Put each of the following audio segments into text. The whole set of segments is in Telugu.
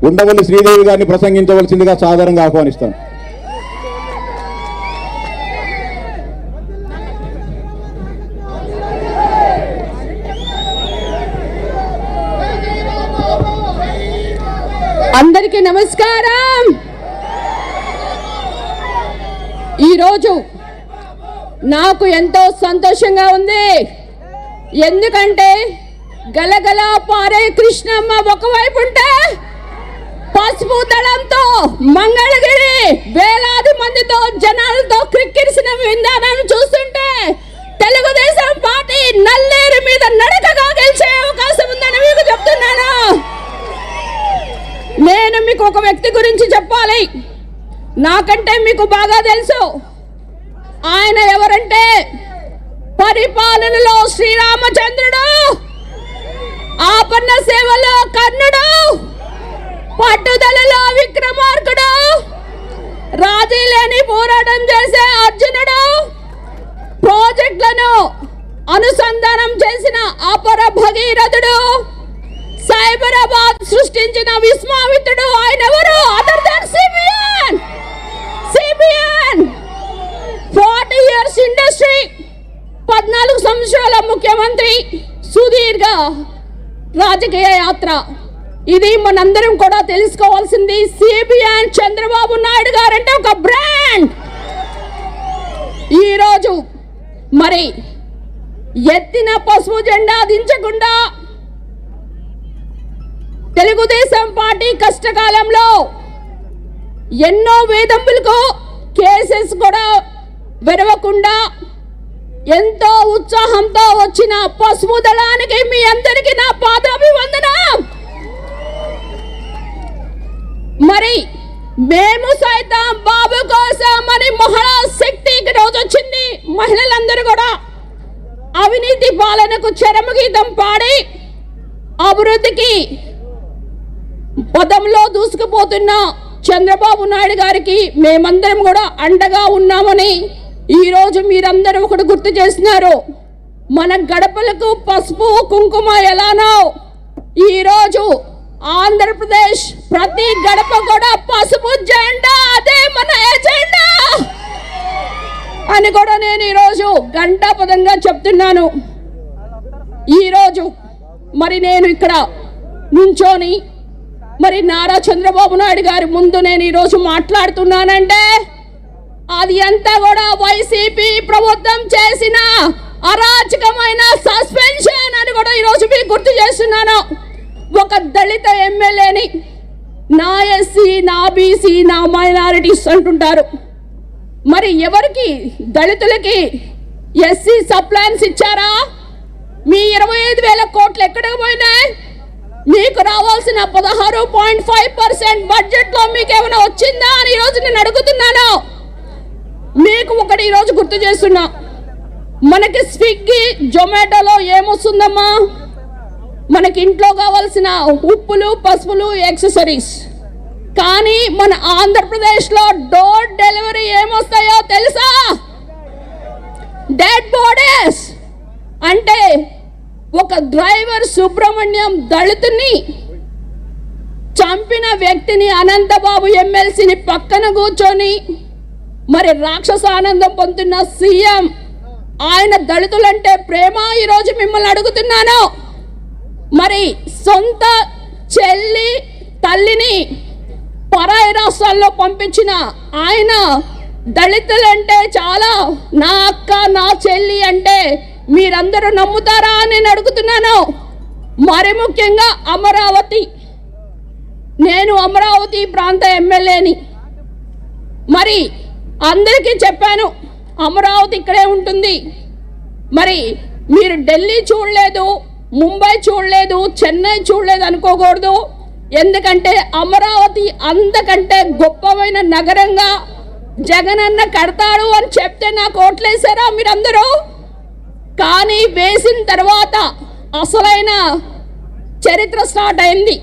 ఉండవల్లి శ్రీదేవి గారిని ప్రసంగించవలసిందిగా సాదరంగా ఆహ్వానిస్తాను. అందరికీ నమస్కారం. ఈరోజు నాకు ఎంతో సంతోషంగా ఉంది. ఎందుకంటే గలగల పారే కృష్ణమ్మ ఒకవైపు ఉంటే పసుపు దళంతో మంగళగిరి వేలాది మందితో జనాలతో క్రిక్కిరిసిన విందాలను చూస్తుంటే తెలుగుదేశం పార్టీ నల్లేరు మీద నడకగా గెలిచే అవకాశం ఉందని మీకు చెప్తున్నాను. నేను మీకు ఒక వ్యక్తి గురించి చెప్పాలి. నాకంటే మీకు బాగా తెలుసు. ఆయన ఎవరంటే పరిపాలనలో శ్రీరామచంద్రుడు, ఆపన్న సేవలో కర్ణుడు, పట్టుదలలో విక్రమార్కుడు, రాజీ లేని పోరాటం చేసే అర్జునుడు, ప్రాజెక్టులను అనుసంధానం చేసిన అపర భగీరథుడు, సైబరాబాద్ సృష్టించిన విశ్వామిత్రుడు. ఆయన ఎవరు? Other than CBN. 40 years industry, 14 సంవత్సరాల ముఖ్యమంత్రి, సుదీర్ఘ రాజకీయ యాత్ర. ఇది మనందరం కూడా తెలుసుకోవాల్సింది. సిబిఎన్ చంద్రబాబు నాయుడు గారంటే ఒక బ్రాండ్. ఈరోజు మరి ఎత్తిన పసుపు జెండా దించకుండా తెలుగుదేశం పార్టీ కష్టకాలంలో ఎన్నో వేధింపులకు కేసెస్ కూడా వెరవకుండా ఎంతో ఉత్సాహంతో వచ్చిన పసుపు దళానికి మీ అందరికీ నా పాదాభివందనం. మరి మేము సైతం బాబు కోసం అని మహిళా శక్తికి రోజు వచ్చింది. మహిళలందరూ కూడా అవినీతి పాలనకు చరమగీతం పాడి అభివృద్ధికి పదంలో దూసుకుపోతున్న చంద్రబాబు నాయుడు గారికి మేమందరం కూడా అండగా ఉన్నామని ఈరోజు మీరందరూ ఒకటి గుర్తు చేస్తున్నారు. మన గడపలకు పసుపు కుంకుమ ఎలానో ఈరోజు ఆంధ్రప్రదేశ్ ప్రతి గడప కూడా పసుపు జెండా, అదే మన ఎజెండా అని కూడా నేను ఈరోజు గంటాపదంగా చెప్తున్నాను. ఈరోజు మరి నేను ఇక్కడ నుంచోని మరి నారా చంద్రబాబు నాయుడు గారి ముందు నేను ఈరోజు మాట్లాడుతున్నానంటే అది అంతా కూడా వైసీపీ ప్రభుత్వం చేసిన అరాచకమైన సస్పెన్షన్ అని కూడా ఈరోజు మీకు గుర్తు చేస్తున్నాను. ఒక దళిత ఎమ్మెల్యేని నా ఎస్సీ, నా బీసీ, నా మైనారిటీస్ అంటుంటారు. మరి ఎవరికి? దళితులకి ఎస్సీ సప్లాన్స్ ఇచ్చారా? మీ 25,000 కోట్లు ఎక్కడికి పోయినాయి? మీకు రావాల్సిన 16.5% బడ్జెట్ లో మీకు ఏమైనా వచ్చిందా అని ఈరోజు నేను అడుగుతున్నాను. మీకు ఒకటి ఈరోజు గుర్తు చేస్తున్నా. మనకి స్విగ్గీ, జొమాటోలో ఏమొస్తుందమ్మా? మనకి ఇంట్లో కావాల్సిన ఉప్పులు, పసుపులు, యాక్సెసరీస్. కానీ మన ఆంధ్రప్రదేశ్లో డోర్ డెలివరీ ఏమొస్తాయో తెలుసా? Dead bodies. అంటే ఒక డ్రైవర్ సుబ్రహ్మణ్యం దళితుని చంపిన వ్యక్తిని అనంతబాబు ఎమ్మెల్సీని పక్కన కూర్చొని మరి రాక్షస ఆనందం పొందుతున్న సీఎం, ఆయన దళితులంటే ప్రేమ. ఈరోజు మిమ్మల్ని అడుగుతున్నాను, మరి సొంత చెల్లి తల్లిని పరాయి రాష్ట్రాల్లో పంపించిన ఆయన దళితులంటే చాలా నా అక్క, నా చెల్లి అంటే మీరందరూ నమ్ముతారా అని నేను అడుగుతున్నాను. మరి ముఖ్యంగా అమరావతి, నేను అమరావతి ప్రాంత ఎమ్మెల్యేని. మరి అందరికీ చెప్పాను అమరావతి ఇక్కడే ఉంటుంది. మరి మీరు ఢిల్లీ చూడలేదు, ముంబై చూడలేదు, చెన్నై చూడలేదు అనుకోకూడదు. ఎందుకంటే అమరావతి అంతకంటే గొప్పమైన నగరంగా జగనన్న కడతాడు అని చెప్తే నాకు ఓట్లేసారా మీరందరూ? కానీ వేసిన తర్వాత అసలైన చరిత్ర స్టార్ట్ అయింది.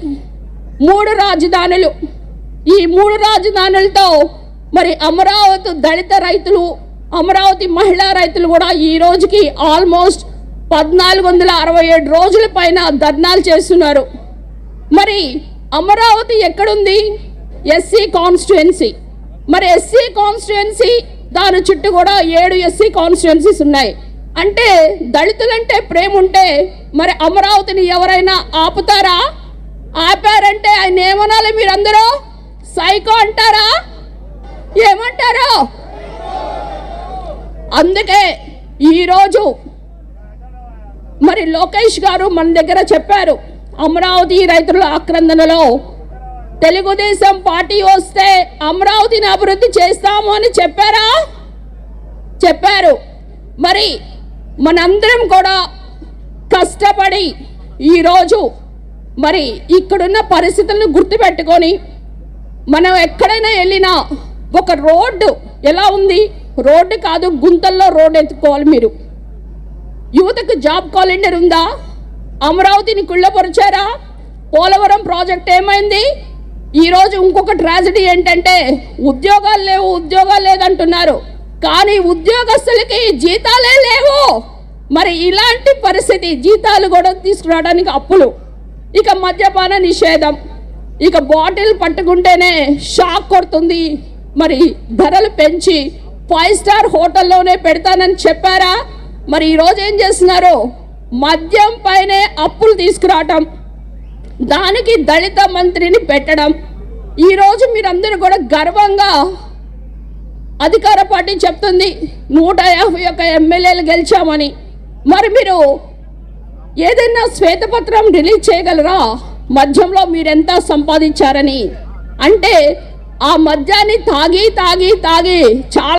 3 రాజధానులు. ఈ 3 రాజధానులతో మరి అమరావతి దళిత రైతులు, అమరావతి మహిళా రైతులు కూడా ఈ రోజుకి ఆల్మోస్ట్ 1467 రోజుల పైన ధర్నాలు చేస్తున్నారు. మరి అమరావతి ఎక్కడుంది? SC constituency. మరి ఎస్సీ కాన్స్టిట్యుయెన్సీ దాని చుట్టూ కూడా 7 ఎస్సీ కాన్స్టిట్యుయెన్సీస్ ఉన్నాయి. అంటే దళితులంటే ప్రేమ ఉంటే మరి అమరావతిని ఎవరైనా ఆపుతారా? ఆపారంటే ఆయన ఏమనాలి? మీరందరూ సైకో అంటారా? ఏమంటారు? అందుకే ఈరోజు మరి లోకేష్ గారు మన దగ్గర చెప్పారు, అమరావతి రైతుల ఆక్రందనలో తెలుగుదేశం పార్టీ వస్తే అమరావతిని అభివృద్ధి చేస్తాము అని చెప్పారా? చెప్పారు. మరి మనందరం కూడా కష్టపడి ఈరోజు మరి ఇక్కడున్న పరిస్థితులను గుర్తుపెట్టుకొని మనం ఎక్కడైనా వెళ్ళినా ఒక రోడ్డు ఎలా ఉంది? రోడ్డు కాదు, గుంతల్లో రోడ్డు ఎత్తుకోవాలి మీరు. యువతకు జాబ్ క్యాలెండర్ ఉందా? అమరావతిని కుళ్ళపరిచారా? పోలవరం ప్రాజెక్ట్ ఏమైంది? ఈరోజు ఇంకొక ట్రాజడీ ఏంటంటే ఉద్యోగాలు లేవు, ఉద్యోగాలు లేదంటున్నారు, కానీ ఉద్యోగస్తులకి జీతాలే లేవు. మరి ఇలాంటి పరిస్థితి, జీతాలు కూడా తీసుకురావడానికి అప్పులు, ఇక మద్యపాన నిషేధం, ఇక బాటిల్ పట్టుకుంటేనే షాక్ కొడుతుంది. మరి ధరలు పెంచి 5 స్టార్ హోటల్లోనే పెడతానని చెప్పారా? మరి ఈరోజు ఏం చేస్తున్నారు? మద్యం పైనే అప్పులు తీసుకురావటం, దానికి దళిత మంత్రిని పెట్టడం. ఈరోజు మీరందరూ కూడా గర్వంగా అధికార పార్టీ చెప్తుంది 151 ఎమ్మెల్యేలు గెలిచామని. మరి మీరు ఏదైనా శ్వేతపత్రం రిలీజ్ చేయగలరా మద్యంలో మీరెంత సంపాదించారని? అంటే ఆ మద్యాన్ని తాగి తాగి తాగి చాలా